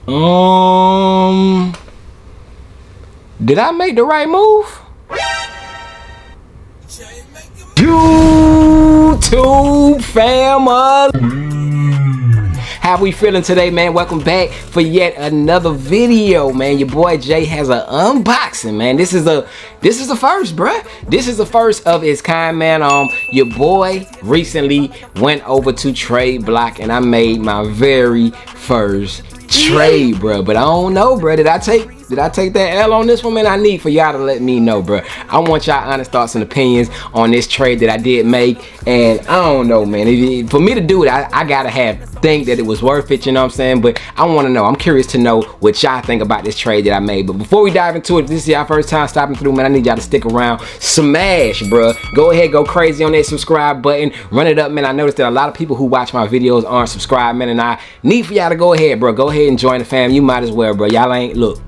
Did I make the right move? YouTube family, how we feeling today, man? Welcome back for yet another video, man. Your boy Jay has an unboxing, man. This is the first, bruh. This is the first of its kind, man. Your boy recently went over to Tradeblock and I made my very first trade, bruh. But I don't know, bruh. Did I take that L on this one, man? I need for y'all to let me know, bruh. I want y'all honest thoughts and opinions on this trade that I did make. And I don't know, man. For me to do it, I gotta think that it was worth it, you know what I'm saying? But I want to know. I'm curious to know what y'all think about this trade that I made. But before we dive into it, if this is y'all first time stopping through, man, I need y'all to stick around. Smash, bruh. Go ahead, go crazy on that subscribe button. Run it up, man. I noticed that a lot of people who watch my videos aren't subscribed, man. And I need for y'all to go ahead, bro. Go ahead and join the fam. You might as well, bro. Y'all ain't, look,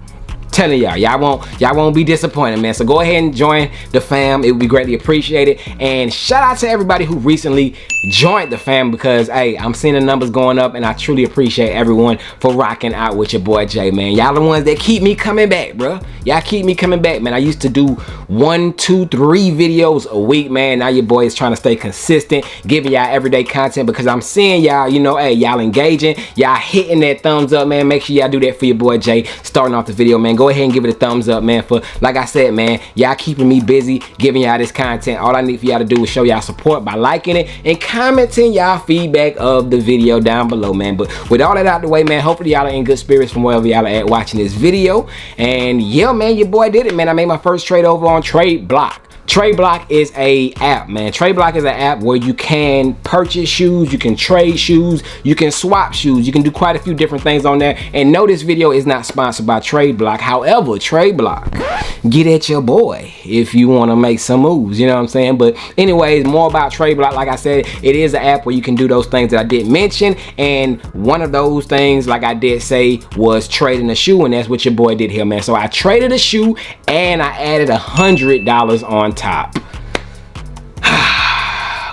telling y'all won't be disappointed, man. So go ahead and join the fam. It would be greatly appreciated. And shout out to everybody who recently joined the fam, because hey, I'm seeing the numbers going up and I truly appreciate everyone for rocking out with your boy Jay, man. Y'all the ones that keep me coming back, bro. Y'all keep me coming back, man. I used to do 1, 2, 3 videos a week, man. Now your boy is trying to stay consistent, giving y'all everyday content, because I'm seeing y'all, you know, hey, y'all engaging, y'all hitting that thumbs up, man. Make sure y'all do that for your boy Jay starting off the video, man. Go ahead and give it a thumbs up, man, for, like I said, man, y'all keeping me busy giving y'all this content. All I need for y'all to do is show y'all support by liking it and commenting y'all feedback of the video down below, man. But with all that out the way, man, hopefully y'all are in good spirits from wherever y'all are at watching this video. And yeah, man, your boy did it, man. I made my first trade over on Tradeblock. Tradeblock is a app, man. Tradeblock is an app where you can purchase shoes, you can trade shoes, you can swap shoes, you can do quite a few different things on there. And no, this video is not sponsored by Tradeblock. However, Tradeblock, get at your boy if you want to make some moves, you know what I'm saying? But anyways, more about Tradeblock. Like I said, it is an app where you can do those things that I did mention. And one of those things, like I did say, was trading a shoe, and that's what your boy did here, man. So I traded a shoe and I added $100 on top.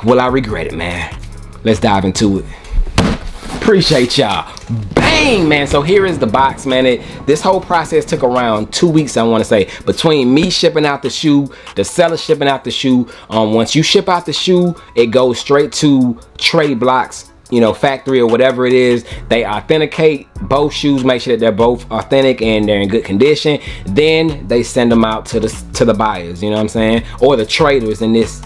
Will I regret it, man? Let's dive into it. Appreciate y'all. Bang, man. So here is the box, man. This whole process took around 2 weeks, I want to say, between me shipping out the shoe, the seller shipping out the shoe. Once you ship out the shoe, it goes straight to Tradeblock's, you know, factory or whatever it is. They authenticate both shoes, make sure that they're both authentic and they're in good condition. Then they send them out to the buyers, you know what I'm saying, or the traders in this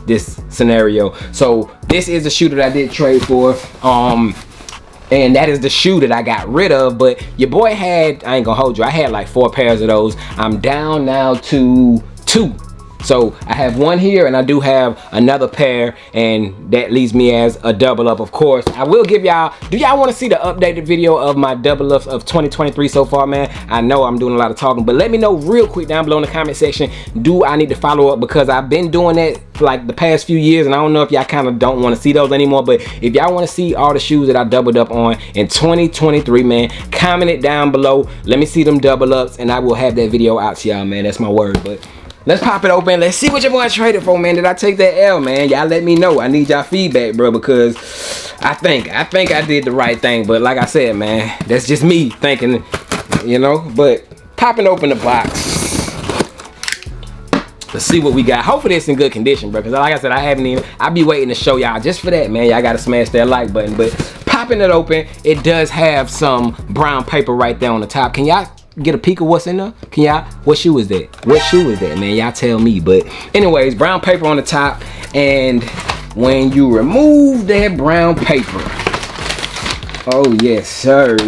scenario. So this is the shoe that I did trade for, and that is the shoe that I got rid of. But your boy had, I ain't gonna hold you, I had like 4 pairs of those. I'm down now to 2. So I have 1 here and I do have another pair, and that leaves me as a double up. Of course, I will give y'all, do y'all want to see the updated video of my double ups of 2023 so far, man? I know I'm doing a lot of talking, but let me know real quick down below in the comment section, do I need to follow up? Because I've been doing that for like the past few years, and I don't know if y'all kind of don't want to see those anymore. But if y'all want to see all the shoes that I doubled up on in 2023, man, comment it down below. Let me see them double ups and I will have that video out to y'all, man. That's my word. But let's pop it open. Let's see what your boy traded for, man. Did I take that L, man? Y'all let me know. I need y'all feedback, bro, because I think I did the right thing. But like I said, man, that's just me thinking, you know. But popping open the box, let's see what we got. Hopefully it's in good condition, bro, because like I said, I'll be waiting to show y'all just for that, man. Y'all gotta smash that like button. But popping it open, it does have some brown paper right there on the top. Can y'all get a peek of what's in there? Can y'all, what shoe is that? What shoe is that, man? Y'all tell me. But anyways, brown paper on the top, and when you remove that brown paper, oh yes sir,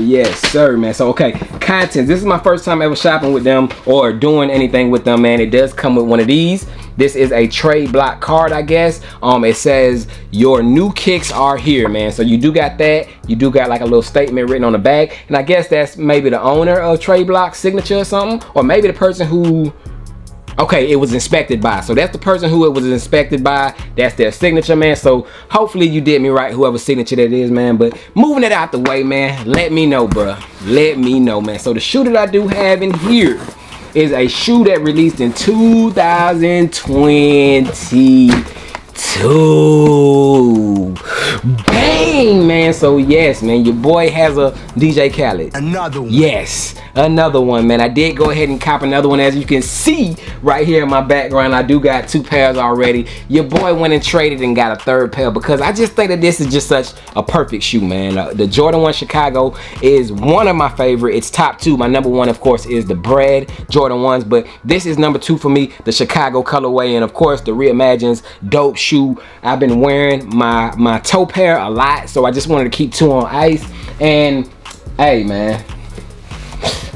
man. So okay, contents. This is my first time ever shopping with them or doing anything with them, man. It does come with one of these. This is a Tradeblock card, I guess. It says your new kicks are here, man. So you do got that. You do got like a little statement written on the back, and I guess that's maybe the owner of Tradeblock signature or something, or maybe the person who, okay, it was inspected by. So that's the person who it was inspected by. That's their signature, man. So hopefully you did me right, whoever signature that is, man. But moving it out the way, man, let me know, bruh. Let me know, man. So the shoe that I do have in here is a shoe that released in 2022. 2. Bang, man. So yes, man, your boy has a DJ Khaled. Another one. Yes, another one, man. I did go ahead and cop another one. As you can see right here in my background, I do got 2 pairs already. Your boy went and traded and got a 3rd pair because I just think that this is just such a perfect shoe, man. The Jordan 1 Chicago is one of my favorite. It's top 2. My number 1, of course, is the Bread Jordan 1s, but this is number 2 for me, the Chicago colorway, and of course the Reimagine's dope shoe. I've been wearing my toe pair a lot, so I just wanted to keep 2 on ice. And hey, man,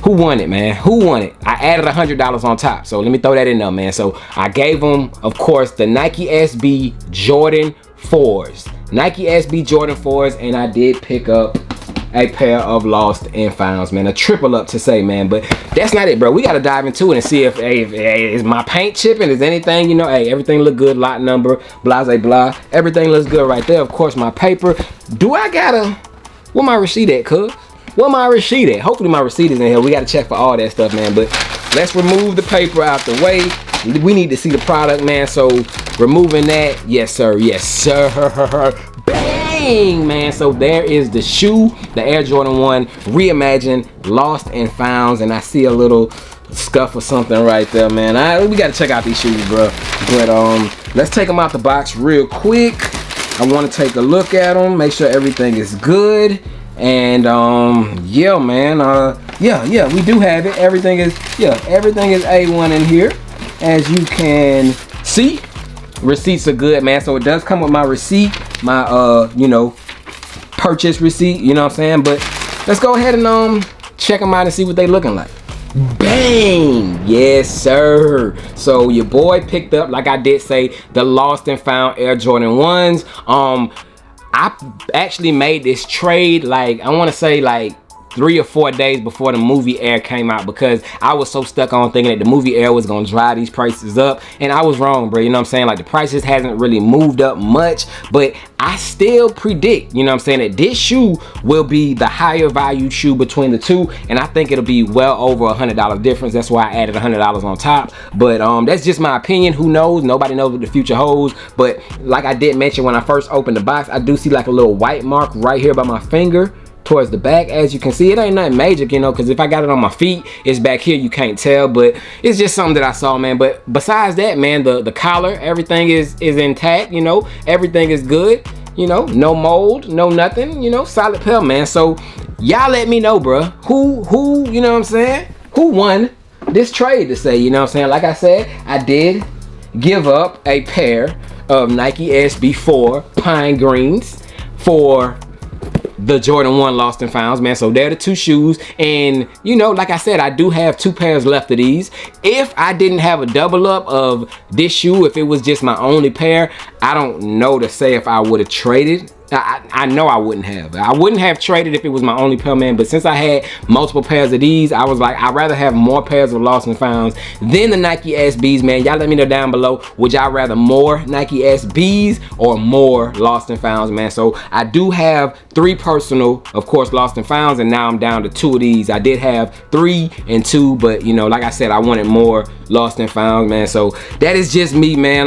who won it, man? Who won it? I added $100 on top, so let me throw that in there, man. So I gave them, of course, the Nike SB Jordan 4s. Nike SB Jordan 4s, and I did pick up a pair of Lost and Founds, man. A triple up to say, man. But that's not it, bro. We got to dive into it and see if, hey, is my paint chipping? Is anything, you know, hey, everything look good. Lot number, blah, blah, blah. Everything looks good right there. Of course, my paper. Do I got to, where my receipt at, cuz? Where my receipt at? Hopefully my receipt is in here. We got to check for all that stuff, man. But let's remove the paper out the way. We need to see the product, man. So removing that. Yes, sir. Yes, sir. Bang, man. So there is the shoe, the Air Jordan 1 Reimagined, Lost and Founds. And I see a little scuff or something right there, man. We got to check out these shoes, bro. But let's take them out the box real quick. I want to take a look at them, make sure everything is good. And yeah, man, yeah, we do have it. Everything is A1 in here, as you can see. Receipts are good, man. So it does come with my receipt, my you know, purchase receipt, you know what I'm saying? But let's go ahead and check them out and see what they looking like. Bang! Yes, sir. So your boy picked up, like I did say, the Lost and Found Air Jordan 1s. I actually made this trade, like, I want to say like 3 or 4 days before the movie Air came out, because I was so stuck on thinking that the movie Air was gonna drive these prices up, and I was wrong, bro. You know what I'm saying? Like, the prices hasn't really moved up much, but I still predict, you know what I'm saying, that this shoe will be the higher value shoe between the two, and I think it'll be well over $100 difference. That's why I added $100 on top. But that's just my opinion. Who knows? Nobody knows what the future holds. But like I did mention when I first opened the box, I do see like a little white mark right here by my finger towards the back. As you can see, it ain't nothing major, you know, because if I got it on my feet, it's back here, you can't tell, but it's just something that I saw, man. But besides that, man, the collar, everything is intact, you know, everything is good, you know, no mold, no nothing, you know, solid pair, man. So y'all let me know, bruh, who you know what I'm saying, who won this trade to say, you know what I'm saying. Like I said, I did give up a pair of Nike SB4 Pine Greens for the Jordan 1 Lost and Founds, man. So they're the 2 shoes, and you know, like I said, I do have 2 pairs left of these. If I didn't have a double up of this shoe, if it was just my only pair, I don't know to say if I would have traded. I know I wouldn't have. I wouldn't have traded if it was my only pair, man. But since I had multiple pairs of these, I was like, I'd rather have more pairs of Lost and Founds than the Nike SBs, man. Y'all let me know down below. Would y'all rather more Nike SBs or more Lost and Founds, man? So I do have 3 personal, of course, Lost and Founds, and now I'm down to 2 of these. I did have 3 and 2, but you know, like I said, I wanted more Lost and Founds, man. So that is just me, man.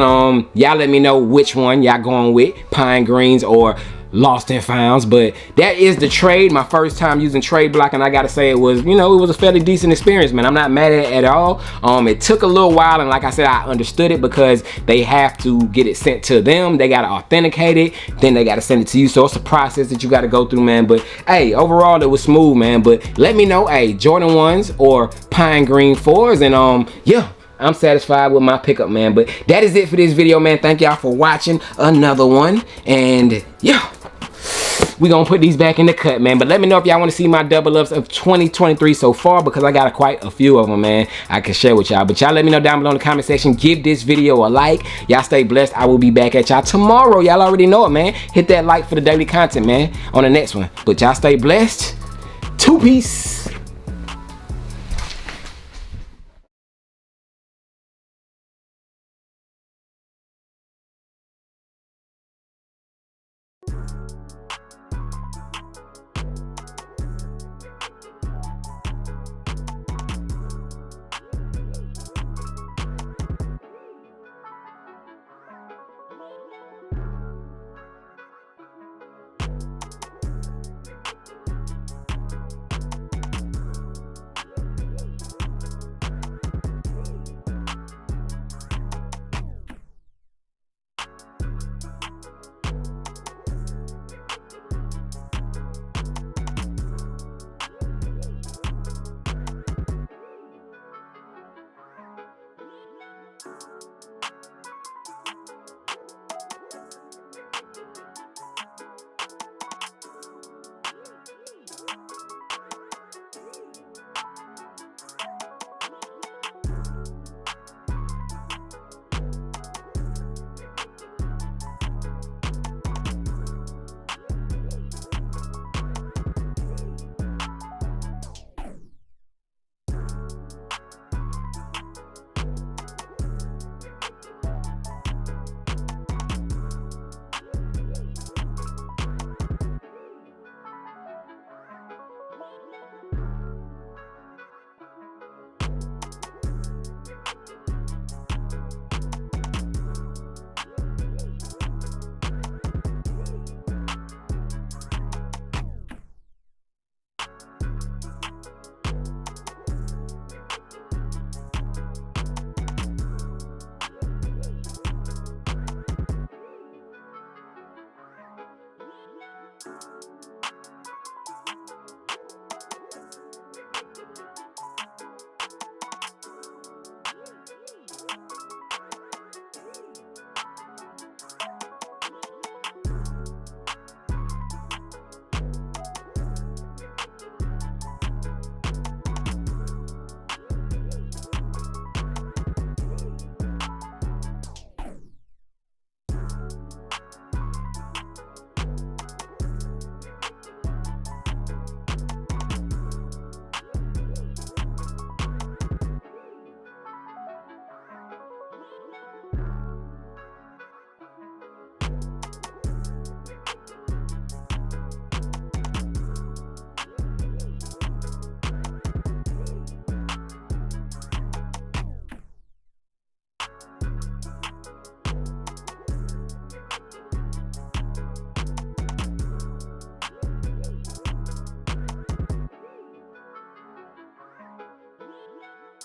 Y'all let me know which one y'all going with, Pine Greens or Lost and Founds. But that is the trade. My first time using Tradeblock, and I gotta say, it was, you know, it was a fairly decent experience, man. I'm not mad at it at all. It took a little while, and like I said, I understood it because they have to get it sent to them. They gotta authenticate it, then they gotta send it to you. So it's a process that you gotta go through, man. But hey, overall it was smooth, man. But let me know, hey, Jordan 1s or Pine Green 4s, and yeah, I'm satisfied with my pickup, man. But that is it for this video, man. Thank y'all for watching another one, and yeah, we gonna put these back in the cut, man. But let me know if y'all want to see my double ups of 2023 so far, because I got quite a few of them, man, I can share with y'all. But y'all let me know down below in the comment section. Give this video a like. Y'all stay blessed. I will be back at y'all tomorrow. Y'all already know it, man. Hit that like for the daily content, man, on the next one. But y'all stay blessed. 2 peace.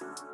Peace.